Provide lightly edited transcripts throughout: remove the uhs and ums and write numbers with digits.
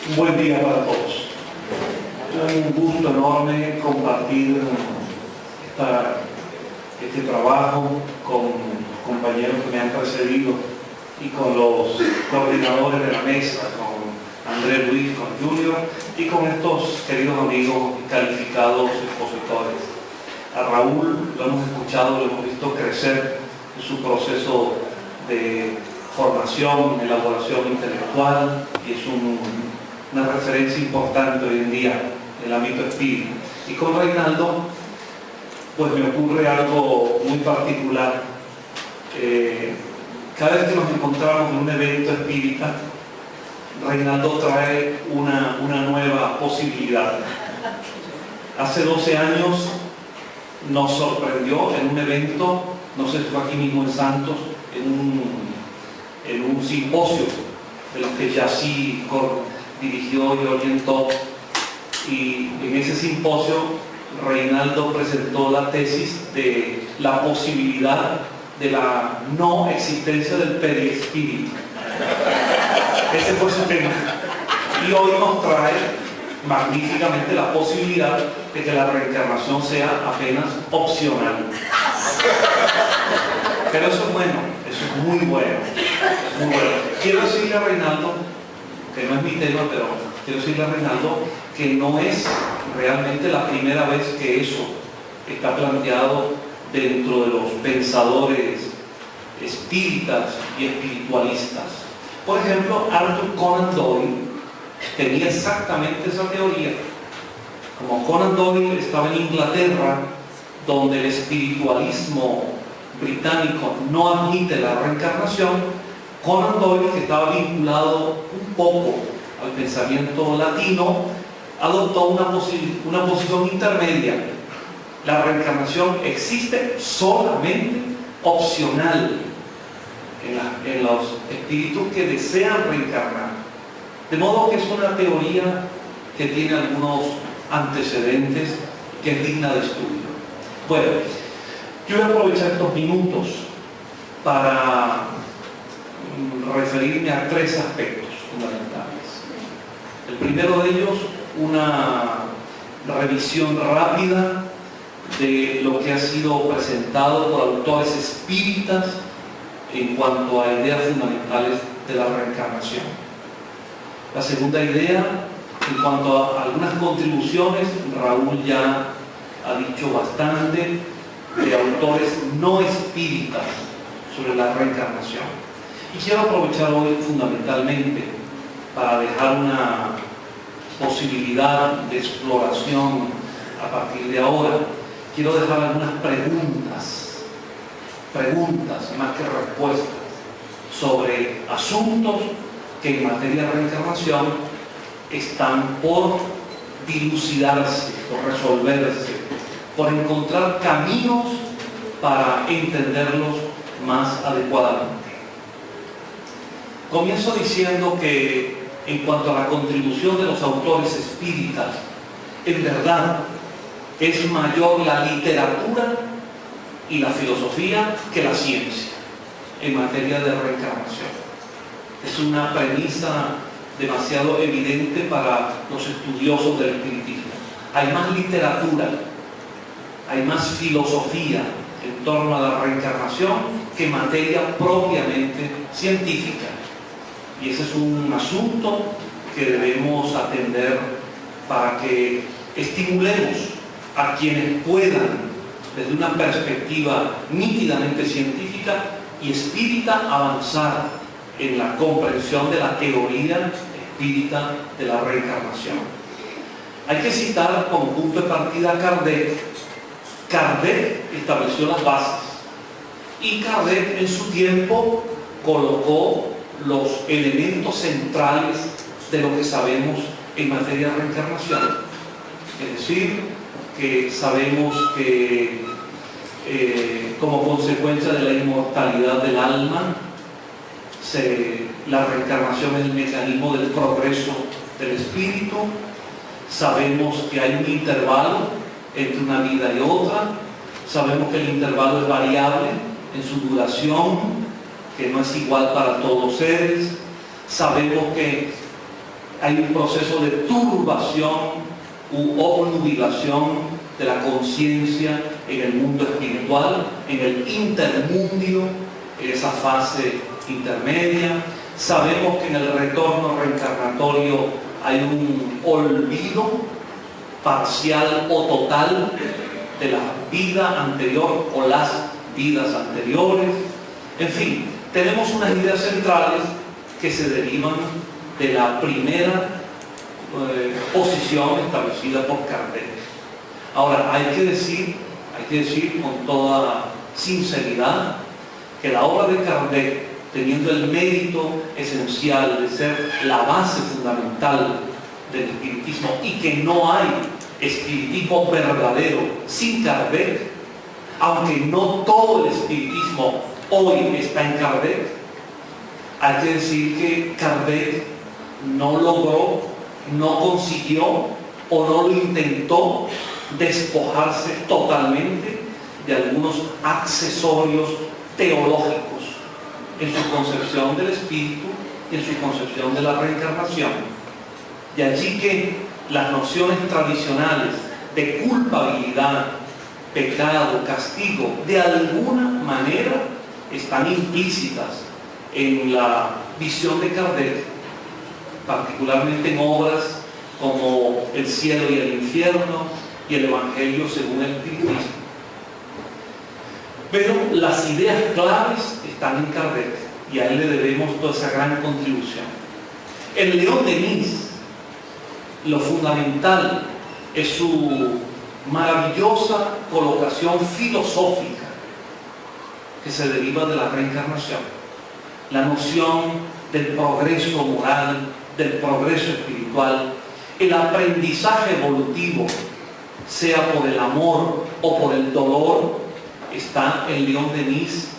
Un buen día para todos. Un gusto enorme compartir este trabajo con compañeros que me han precedido y con los coordinadores de la mesa, con Andrés Luis, con Junior y con estos queridos amigos y calificados expositores. A Raúl lo hemos escuchado, lo hemos visto crecer en su proceso de formación, elaboración intelectual, y es una referencia importante hoy en día en el ámbito espírita. Y con Reinaldo, pues me ocurre algo muy particular. Cada vez que nos encontramos en un evento espírita, Reinaldo trae una nueva posibilidad. Hace 12 años nos sorprendió en un evento, no sé si fue aquí mismo en Santos, en un simposio de los que Yací dirigió y orientó, y en ese simposio Reinaldo presentó la tesis de la posibilidad de la no existencia del perispíritu. Ese fue su tema, y hoy nos trae magníficamente la posibilidad de que la reencarnación sea apenas opcional. Pero eso es bueno, eso es muy bueno, muy bueno. Quiero decirle a Reinaldo, que no es mi tema, pero quiero decirle a Reinaldo que no es realmente la primera vez que eso está planteado dentro de los pensadores espíritas y espiritualistas. Por ejemplo, Arthur Conan Doyle tenía exactamente esa teoría. Como Conan Doyle estaba en Inglaterra, donde el espiritualismo británico no admite la reencarnación, Conan Doyle, que estaba vinculado un poco al pensamiento latino, adoptó una posición intermedia. La reencarnación existe solamente opcional en los espíritus que desean reencarnar. De modo que es una teoría que tiene algunos antecedentes, que es digna de estudio. Bueno, yo voy a aprovechar estos minutos para referirme a tres aspectos fundamentales. El primero de ellos, una revisión rápida de lo que ha sido presentado por autores espíritas en cuanto a ideas fundamentales de la reencarnación. La segunda idea, en cuanto a algunas contribuciones, Raúl ya ha dicho bastante de autores no espíritas sobre la reencarnación. Y quiero aprovechar hoy fundamentalmente para dejar una posibilidad de exploración a partir de ahora. Quiero dejar algunas preguntas más que respuestas, sobre asuntos que en materia de reencarnación están por dilucidarse, por resolverse, por encontrar caminos para entenderlos más adecuadamente. Comienzo diciendo que en cuanto a la contribución de los autores espíritas, en verdad es mayor la literatura y la filosofía que la ciencia en materia de reencarnación. Es una premisa demasiado evidente para los estudiosos del espiritismo. Hay más literatura, hay más filosofía en torno a la reencarnación que materia propiamente científica. Y ese es un asunto que debemos atender para que estimulemos a quienes puedan, desde una perspectiva nítidamente científica y espírita, avanzar en la comprensión de la teoría espírita de la reencarnación. Hay que citar como punto de partida a Kardec. Kardec estableció las bases y Kardec en su tiempo colocó los elementos centrales de lo que sabemos en materia de reencarnación. Es decir, que sabemos que como consecuencia de la inmortalidad del alma, la reencarnación es el mecanismo del progreso del espíritu. Sabemos que hay un intervalo entre una vida y otra. Sabemos que el intervalo es variable en su duración, que no es igual para todos los seres. Sabemos que hay un proceso de turbación u obnubilación de la conciencia en el mundo espiritual, en el intermundio, en esa fase intermedia. Sabemos que en el retorno reencarnatorio hay un olvido parcial o total de la vida anterior o las vidas anteriores. En fin, tenemos unas ideas centrales que se derivan de la primera posición establecida por Kardec. Ahora, hay que decir con toda sinceridad que la obra de Kardec, teniendo el mérito esencial de ser la base fundamental del espiritismo, y que no hay espiritismo verdadero sin Kardec, aunque no todo el espiritismo hoy está en Kardec, hay que decir que Kardec no logró, no consiguió o no lo intentó despojarse totalmente de algunos accesorios teológicos en su concepción del espíritu y en su concepción de la reencarnación. De allí que las nociones tradicionales de culpabilidad, pecado, castigo, de alguna manera están implícitas en la visión de Kardec, particularmente en obras como El cielo y el infierno y el Evangelio según el espiritismo. Pero las ideas claves están en Kardec y a él le debemos toda esa gran contribución. En León Denis, lo fundamental es su maravillosa colocación filosófica que se deriva de la reencarnación. La noción del progreso moral, del progreso espiritual, el aprendizaje evolutivo, sea por el amor o por el dolor, está en León Denis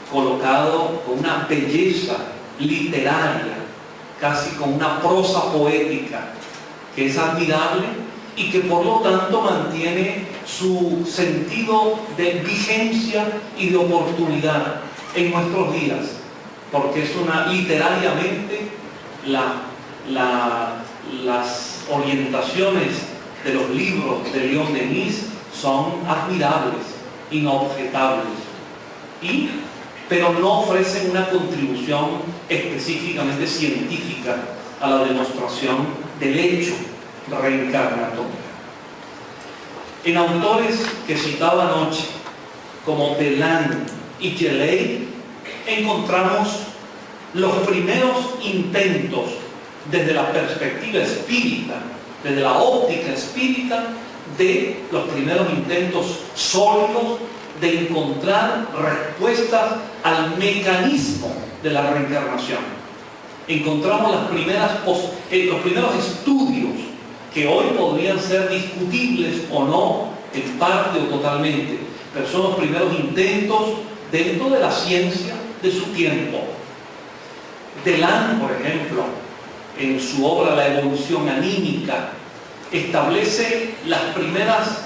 colocado con una belleza literaria, casi con una prosa poética, que es admirable y que por lo tanto mantiene su sentido de vigencia y de oportunidad en nuestros días, porque es literariamente las orientaciones de los libros de León Denis son admirables, inobjetables, pero no ofrecen una contribución específicamente científica a la demostración del hecho reencarnatorio. En autores que citaba anoche, como Deland y Geley, encontramos los primeros intentos desde la perspectiva espírita, desde la óptica espírita, de los primeros intentos sólidos de encontrar respuestas al mecanismo de la reencarnación. Encontramos los primeros estudios que hoy podrían ser discutibles o no, en parte o totalmente, pero son los primeros intentos dentro de la ciencia de su tiempo. Deland, por ejemplo, en su obra La evolución anímica, establece las primeras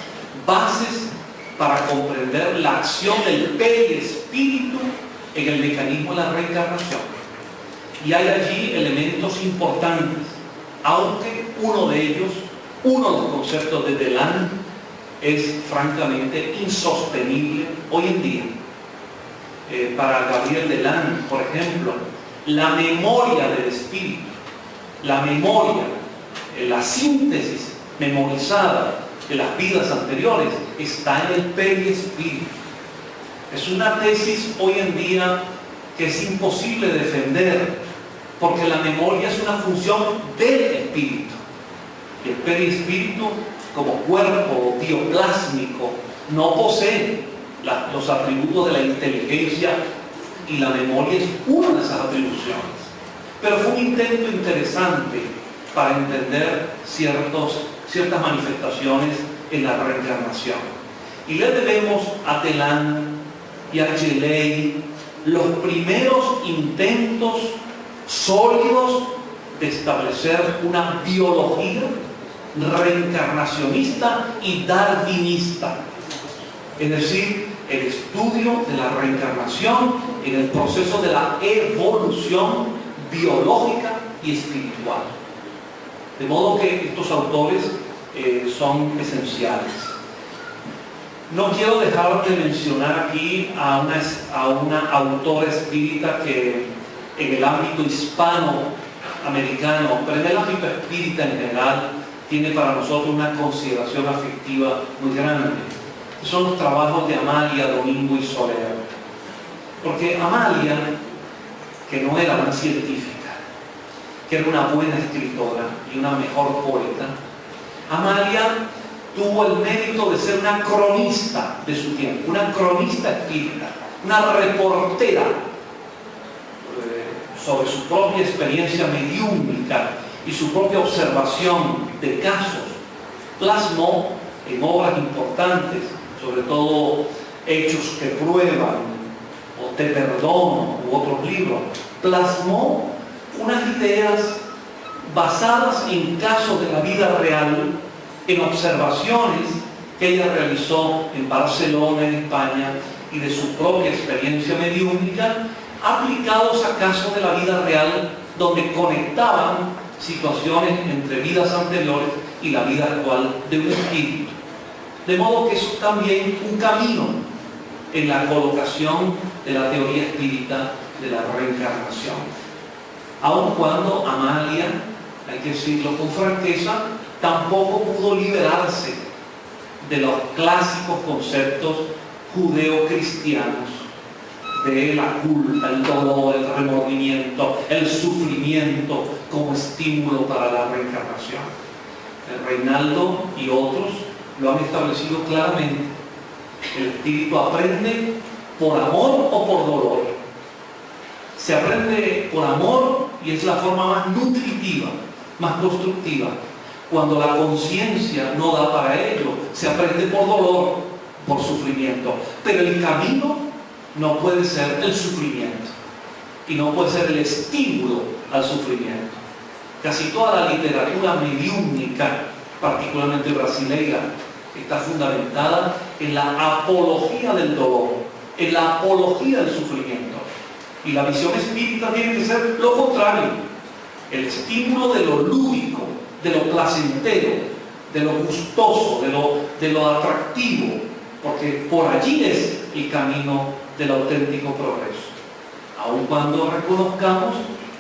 bases para comprender la acción del perispíritu en el mecanismo de la reencarnación. Y hay allí elementos importantes, aunque uno de los conceptos de Deland es francamente insostenible hoy en día. Para Gabriel Deland, por ejemplo, la memoria del espíritu, la memoria, la síntesis memorizada de las vidas anteriores está en el perispíritu. Es una tesis hoy en día que es imposible defender, porque la memoria es una función del espíritu. Y el perispíritu, como cuerpo bioplásmico, no posee los atributos de la inteligencia, y la memoria es una de esas atribuciones. Pero fue un intento interesante para entender ciertas manifestaciones en la reencarnación. Y le debemos a Deland y a Geley los primeros intentos sólidos de establecer una biología reencarnacionista y darwinista, es decir, el estudio de la reencarnación en el proceso de la evolución biológica y espiritual. De modo que estos autores son esenciales. No quiero dejar de mencionar aquí a una autora espírita que en el ámbito hispanoamericano, pero en el ámbito espírita en general, tiene para nosotros una consideración afectiva muy grande. Son los trabajos de Amalia Domingo y Soler. Porque Amalia, que no era una científica, que era una buena escritora y una mejor poeta, Amalia tuvo el mérito de ser una cronista de su tiempo, una cronista espírita, una reportera sobre su propia experiencia mediúmica y su propia observación de casos. Plasmó en obras importantes, sobre todo Hechos que prueban, o Te perdono, u otros libros, plasmó unas ideas basadas en casos de la vida real, en observaciones que ella realizó en Barcelona, en España, y de su propia experiencia mediúmica, aplicados a casos de la vida real, donde conectaban situaciones entre vidas anteriores y la vida actual de un espíritu. De modo que es también un camino en la colocación de la teoría espírita de la reencarnación. Aun cuando Amalia, hay que decirlo con franqueza, tampoco pudo liberarse de los clásicos conceptos judeocristianos de la culpa, el dolor, el remordimiento, el sufrimiento como estímulo para la reencarnación. Reinaldo y otros lo han establecido claramente. El espíritu aprende por amor o por dolor. Se aprende por amor y es la forma más nutritiva, más constructiva. Cuando la conciencia no da para ello, se aprende por dolor, por sufrimiento. Pero el camino no puede ser el sufrimiento y no puede ser el estímulo al sufrimiento. Casi toda la literatura mediúnica, particularmente brasileña, está fundamentada en la apología del dolor, en la apología del sufrimiento. Y la visión espírita tiene que ser lo contrario, el estímulo de lo lúdico, de lo placentero, de lo gustoso, de lo atractivo, porque por allí es el camino del auténtico progreso. Aun cuando reconozcamos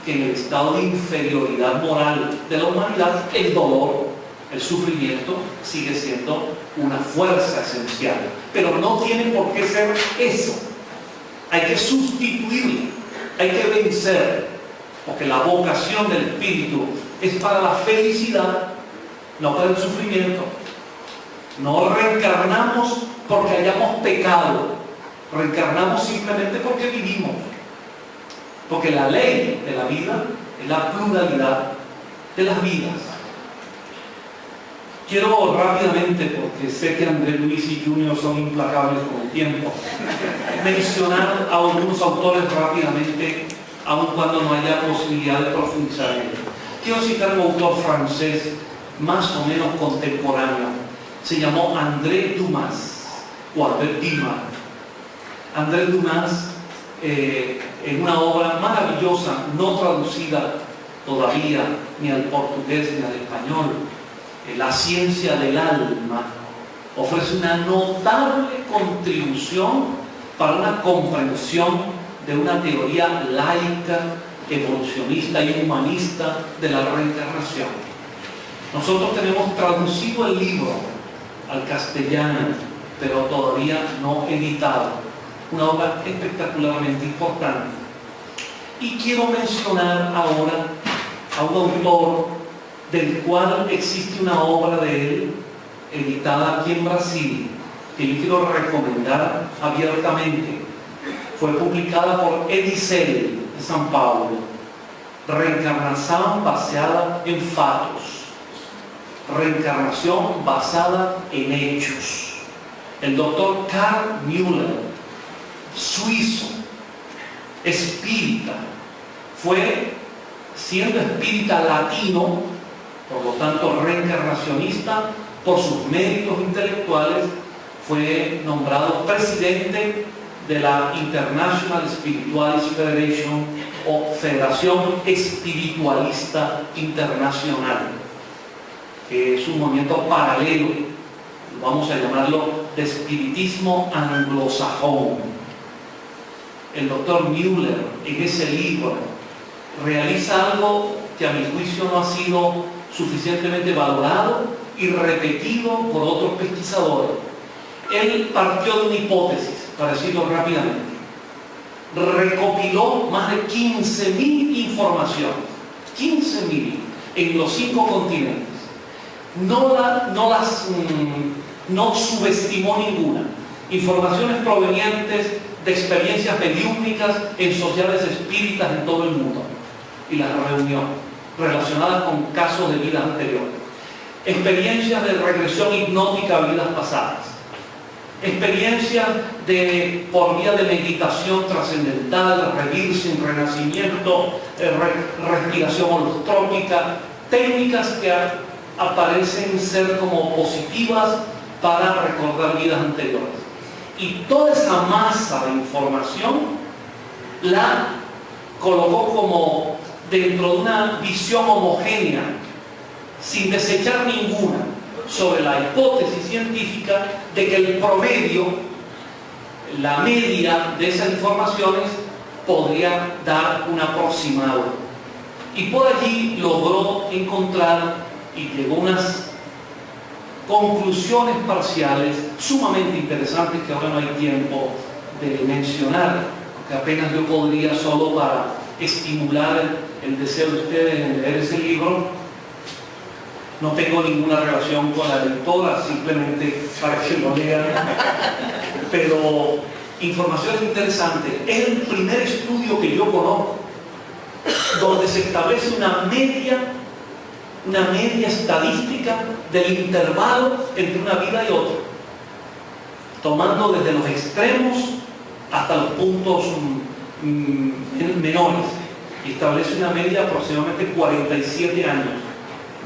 que en el estado de inferioridad moral de la humanidad, el dolor, el sufrimiento, sigue siendo una fuerza esencial. Pero no tiene por qué ser eso. Hay que sustituirlo, hay que vencer, porque la vocación del espíritu es para la felicidad, no para el sufrimiento. No reencarnamos porque hayamos pecado, reencarnamos simplemente porque vivimos. Porque la ley de la vida es la pluralidad de las vidas. Quiero rápidamente, porque sé que André Luis y Junior son implacables con el tiempo, mencionar a algunos autores rápidamente, aun cuando no haya posibilidad de profundizar en ello. Quiero citar un autor francés más o menos contemporáneo. Se llamó André Dumas, o Albert Dumas. André Dumas, en una obra maravillosa, no traducida todavía ni al portugués ni al español, La ciencia del alma, ofrece una notable contribución para una comprensión de una teoría laica, evolucionista y humanista de la reencarnación. Nosotros tenemos traducido el libro al castellano, pero todavía no editado. Una obra espectacularmente importante. Y quiero mencionar ahora a un autor del cual existe una obra de él editada aquí en Brasil, que yo quiero recomendar abiertamente. Fue publicada por Edicel de São Paulo. Reencarnación basada en fatos. Reencarnación basada en hechos. El doctor Carl Müller, suizo, espírita, fue, siendo espírita latino, por lo tanto reencarnacionista, por sus méritos intelectuales, fue nombrado presidente de la International Spiritualist Federation, o Federación Espiritualista Internacional. que es un movimiento paralelo, vamos a llamarlo de espiritismo anglosajón. El doctor Müller en ese libro realiza algo que a mi juicio no ha sido suficientemente valorado y repetido por otros pesquisadores. Él partió de una hipótesis, para decirlo rápidamente. Recopiló más de 15.000 informaciones, 15.000 en los 5 continentes. No subestimó ninguna. Informaciones provenientes de experiencias mediúmnicas en sociedades espíritas en todo el mundo. Y las reunió, relacionadas con casos de vidas anteriores. Experiencias de regresión hipnótica a vidas pasadas. Experiencias por vía de meditación trascendental, revirsing, renacimiento, respiración holotrópica, técnicas que aparecen ser como positivas para recordar vidas anteriores. Y toda esa masa de información la colocó como dentro de una visión homogénea, sin desechar ninguna, sobre la hipótesis científica de que el promedio, la media de esas informaciones podría dar un aproximado. Y por allí logró encontrar y llegó a unas conclusiones parciales sumamente interesantes que ahora no hay tiempo de mencionar, porque apenas yo podría, solo para estimular el deseo de ustedes en leer ese libro. No tengo ninguna relación con la lectora, simplemente para que lo lean. Pero informaciones interesantes. Es el primer estudio que yo conozco donde se establece una media estadística del intervalo entre una vida y otra, tomando desde los extremos hasta los puntos menores, y establece una media de aproximadamente 47 años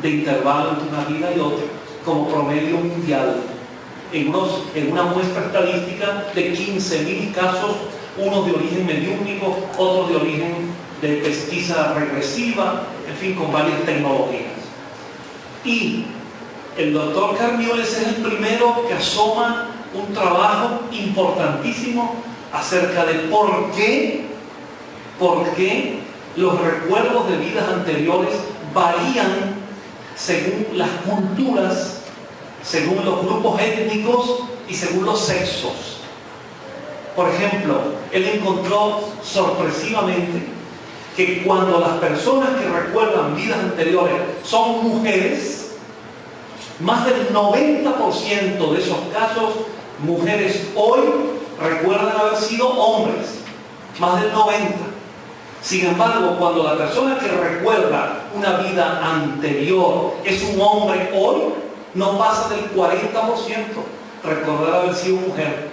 de intervalo entre una vida y otra como promedio mundial, en una muestra estadística de 15.000 casos, unos de origen mediúnico, otros de origen de pesquisa regresiva, en fin, con varias tecnologías. Y el doctor Carl Müller es el primero que asoma un trabajo importantísimo acerca de por qué los recuerdos de vidas anteriores varían según las culturas, según los grupos étnicos y según los sexos. Por ejemplo, él encontró sorpresivamente que cuando las personas que recuerdan vidas anteriores son mujeres, más del 90% de esos casos, mujeres hoy recuerdan haber sido hombres, más del 90%. Sin embargo, cuando la persona que recuerda una vida anterior es un hombre hoy, no pasa del 40% recordar haber sido mujer.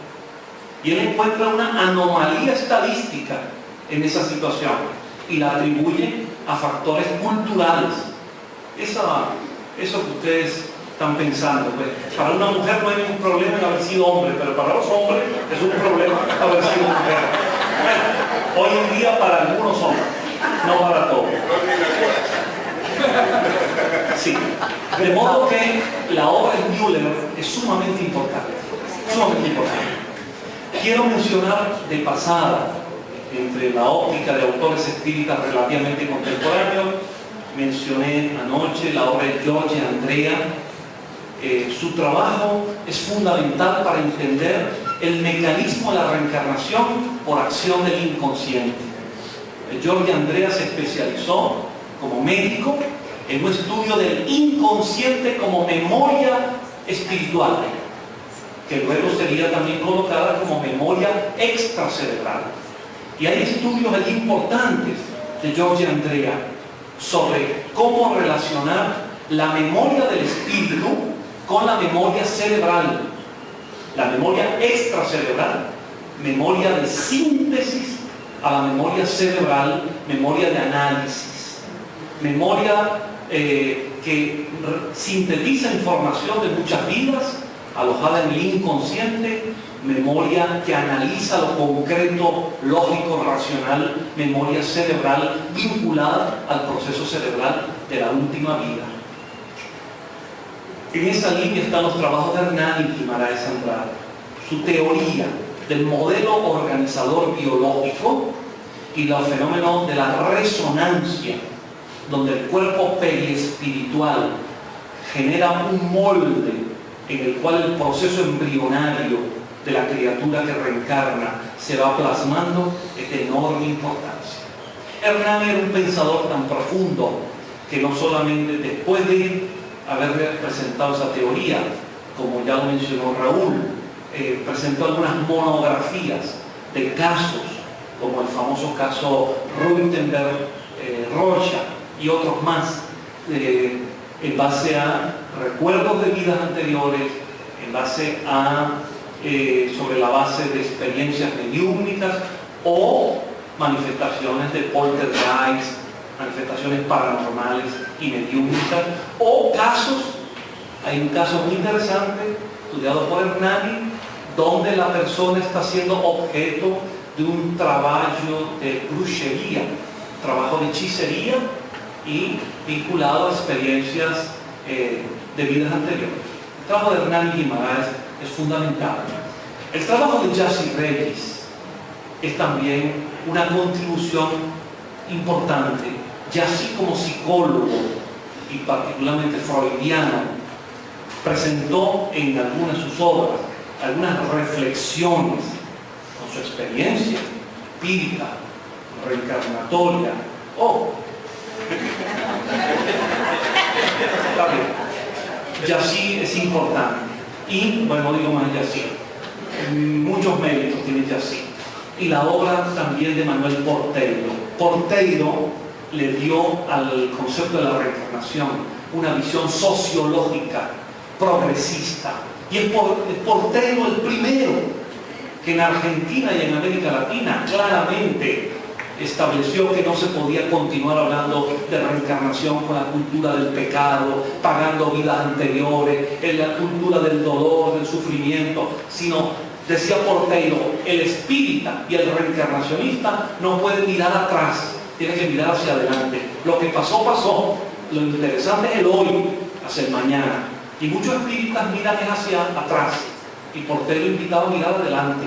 Y él encuentra una anomalía estadística en esa situación y la atribuye a factores culturales. Eso que ustedes están pensando, pues, para una mujer no hay un problema en haber sido hombre, pero para los hombres es un problema haber sido mujer. Bueno, hoy en día para algunos hombres, no para todos. Sí. De modo que la obra de Müller es sumamente importante. Sumamente importante. Quiero mencionar de pasada, entre la óptica de autores espíritas relativamente contemporáneos, mencioné anoche la obra de George Andrea. Su trabajo es fundamental para entender el mecanismo de la reencarnación por acción del inconsciente. George Andrea se especializó como médico en un estudio del inconsciente como memoria espiritual, que luego sería también colocada como memoria extracerebral. Y hay estudios allí importantes de George Andrea sobre cómo relacionar la memoria del espíritu con la memoria cerebral, la memoria extracerebral, memoria de síntesis a la memoria cerebral, memoria de análisis, memoria que sintetiza información de muchas vidas alojada en el inconsciente, memoria que analiza lo concreto, lógico, racional, memoria cerebral vinculada al proceso cerebral de la última vida. En esa línea están los trabajos de Hernán Guimaraes Andrade, su teoría del modelo organizador biológico y los fenómenos de la resonancia, donde el cuerpo periespiritual genera un molde en el cual el proceso embrionario de la criatura que reencarna se va plasmando, es de enorme importancia. Hernán era un pensador tan profundo que no solamente después de haber presentado esa teoría, como ya lo mencionó Raúl, presentó algunas monografías de casos, como el famoso caso Reutersberg, Rocha y otros más, en base a recuerdos de vidas anteriores, en base a, sobre la base de experiencias mediúmnicas o manifestaciones de poltergeist, manifestaciones paranormales y mediúmnicas, o casos. Hay un caso muy interesante estudiado por Hernani, donde la persona está siendo objeto de un trabajo de brujería, trabajo de hechicería y vinculado a experiencias de vidas anteriores. El trabajo de Hernán Guimaraes es fundamental. El trabajo de Yassi Reyes es también una contribución importante. Yassi, como psicólogo y particularmente freudiano, presentó en algunas de sus obras algunas reflexiones con su experiencia empírica, reencarnatoria está bien. Yassi es importante y, bueno, no digo más Yassi, muchos méritos tiene Yassi, y la obra también de Manuel Porteiro. Porteiro le dio al concepto de la reencarnación una visión sociológica progresista, y es Porteiro el primero que en Argentina y en América Latina claramente estableció que no se podía continuar hablando de reencarnación con la cultura del pecado, pagando vidas anteriores, en la cultura del dolor, del sufrimiento, sino, decía Porteiro, el espírita y el reencarnacionista no pueden mirar atrás, tienen que mirar hacia adelante. Lo que pasó, pasó. Lo interesante es el hoy, hacia el mañana. Y muchos espíritas miran hacia atrás, y Porteiro invitaba a mirar adelante.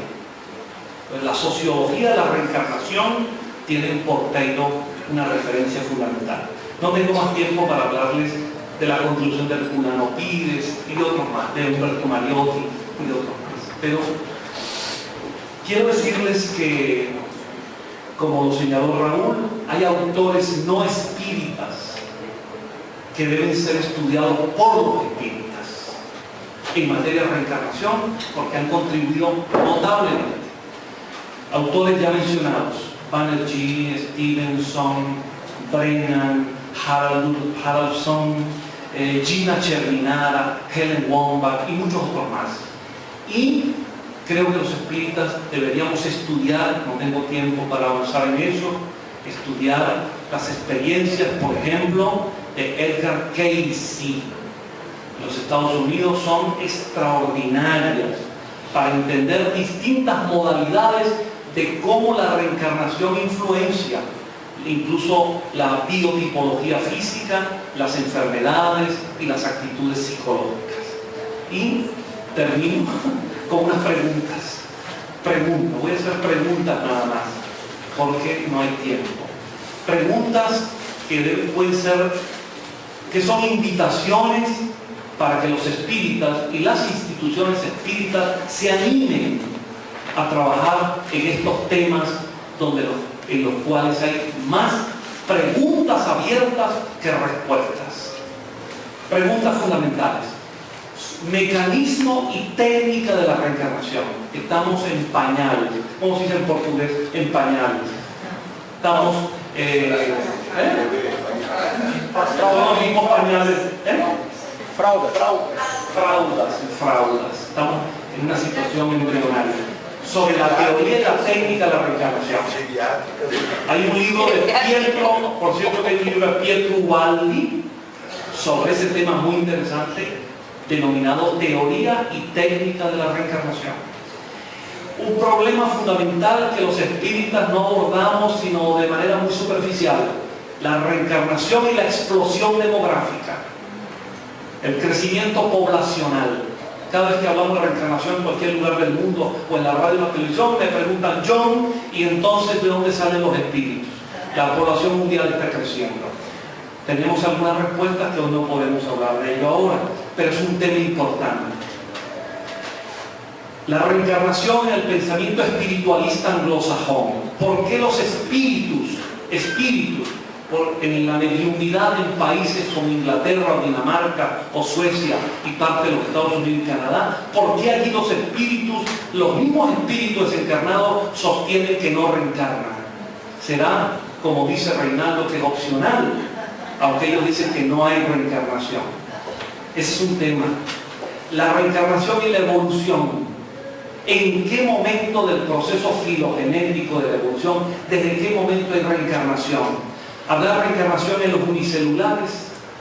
Pues la sociología de la reencarnación tiene en Porteiro una referencia fundamental. No tengo más tiempo para hablarles de la contribución de Herculano Pires y de otros más, de Humberto Mariotti y de otros más. Pero quiero decirles que, como lo señaló Raúl, hay autores no espíritas que deben ser estudiados por los espíritas en materia de reencarnación, porque han contribuido notablemente. Autores ya mencionados: Banerjee, Stevenson, Brennan, Haraldson, Gina Cherminara, Helen Wambach y muchos otros más. Y creo que los espíritas deberíamos estudiar, no tengo tiempo para avanzar en eso, estudiar las experiencias, por ejemplo, de Edgar Cayce. Los Estados Unidos son extraordinarias para entender distintas modalidades de cómo la reencarnación influencia incluso la biotipología física, las enfermedades y las actitudes psicológicas. Y termino con unas preguntas. Voy a hacer preguntas nada más, porque no hay tiempo. Preguntas que son invitaciones para que los espíritas y las instituciones espíritas se animen a trabajar en estos temas en los cuales hay más preguntas abiertas que respuestas. Preguntas fundamentales: mecanismo y técnica de la reencarnación. Estamos en pañales. ¿Cómo se dice en portugués? En pañales. Estamos los mismos pañales. Fraudas. Estamos en una situación embrionaria. Sobre la teoría y la técnica de la reencarnación. Hay un libro de Pietro, por cierto que hay un libro de Pietro Ubaldi sobre ese tema muy interesante, denominado Teoría y Técnica de la Reencarnación. Un problema fundamental que los espíritas no abordamos sino de manera muy superficial: la reencarnación y la explosión demográfica. El crecimiento poblacional. Cada vez que hablamos de reencarnación en cualquier lugar del mundo o en la radio o la televisión, me preguntan, John, ¿y entonces de dónde salen los espíritus? La población mundial está creciendo. Tenemos algunas respuestas que hoy no podemos hablar de ello ahora, pero es un tema importante. La reencarnación en el pensamiento espiritualista anglosajón. ¿Por qué los espíritus, en la mediunidad en países como Inglaterra o Dinamarca o Suecia y parte de los Estados Unidos y Canadá, por qué allí los espíritus, los mismos espíritus desencarnados sostienen que no reencarnan? ¿Será, como dice Reinaldo, que es opcional? Aunque ellos dicen que no hay reencarnación. Ese es un tema. La reencarnación y la evolución. ¿En qué momento del proceso filogenético de la evolución, desde qué momento hay reencarnación? ¿Habrá reencarnación en los unicelulares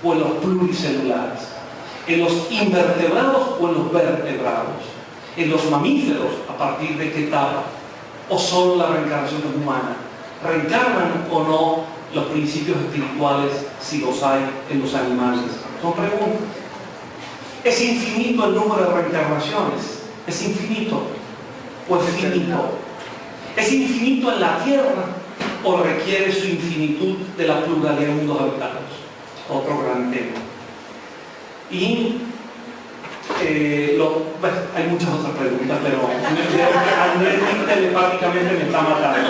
o en los pluricelulares? ¿En los invertebrados o en los vertebrados? ¿En los mamíferos a partir de qué etapa? ¿O solo la reencarnación es humana? ¿Reencarnan o no los principios espirituales, si los hay, en los animales? Son preguntas. ¿Es infinito el número de reencarnaciones? ¿Es infinito o es finito? ¿Es infinito en la Tierra o requiere su infinitud de la pluralidad de mundos habitados? Otro gran tema. Y hay muchas otras preguntas, pero Andrés telepáticamente me está matando.